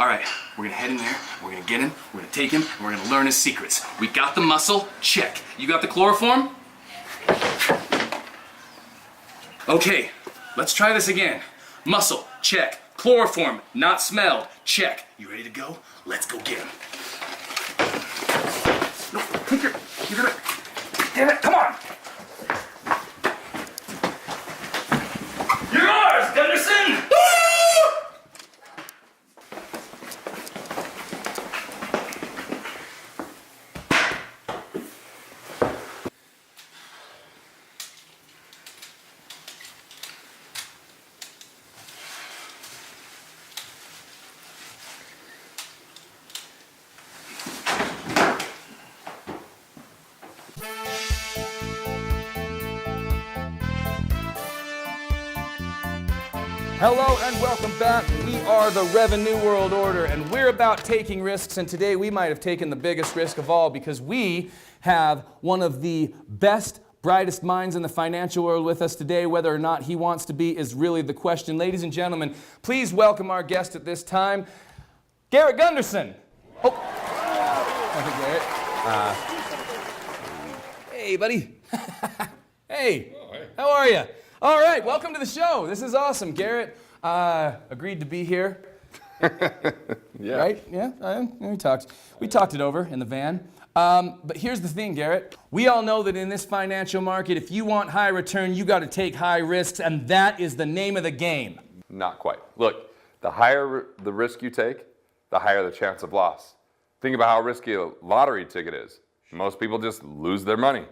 All right, we're gonna head in there, we're gonna get him, we're gonna take him, and we're gonna learn his secrets. We got the muscle, check. You got the chloroform? Okay, let's try this again. Muscle, check. Chloroform, not smelled, check. You ready to go? Let's go get him. No, take your, you gotta, damn it, come on. You're ours, Gunderson! Hello and welcome back. We are the Revenue World Order and we're about taking risks, and today we might have taken the biggest risk of all because we have one of the best, brightest minds in the financial world with us today. Whether or not he wants to be is really the question. Ladies and gentlemen, please welcome our guest at this time, Garrett Gunderson. Oh. Hey, buddy. Hey, how are you? All right, welcome to the show. This is awesome. Garrett agreed to be here. Yeah. Right? Yeah, we talked it over in the van. But here's the thing, Garrett. We all know that in this financial market, if you want high return, you got to take high risks, and that is the name of the game. Not quite. Look, the higher the risk you take, the higher the chance of loss. Think about how risky a lottery ticket is. Most people just lose their money.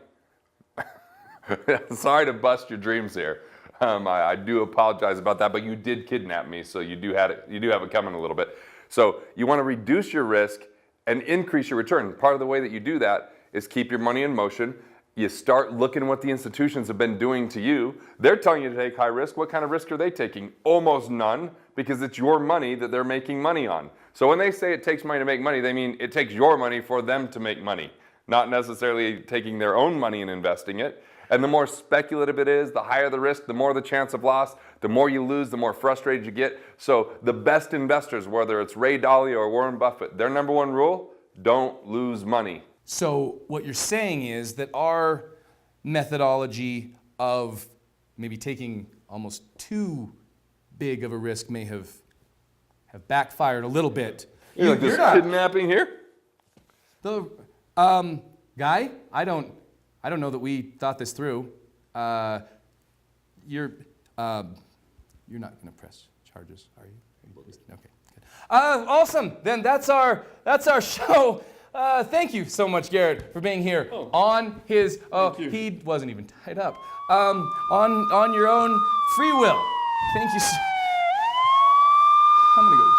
Sorry to bust your dreams here. I do apologize about that, but you did kidnap me, so you do have it coming a little bit. So you want to reduce your risk and increase your return. Part of the way that you do that is keep your money in motion. You start looking at what the institutions have been doing to you. They're telling you to take high risk. What kind of risk are they taking? Almost none, because it's your money that they're making money on. So when they say it takes money to make money, they mean it takes your money for them to make money, not necessarily taking their own money and investing it. And the more speculative it is, the higher the risk, the more the chance of loss, the more you lose, the more frustrated you get. So the best investors, whether it's Ray Dalio or Warren Buffett, their number one rule, don't lose money. So what you're saying is that our methodology of maybe taking almost too big of a risk may have backfired a little bit. You're like this kidnapping here? The guy, I don't know that we thought this through. You're not going to press charges, are you? Okay, good. Awesome. Then that's our show. Thank you so much, Garrett, for being here on his. He wasn't even tied up. On your own free will. Thank you. I'm gonna go.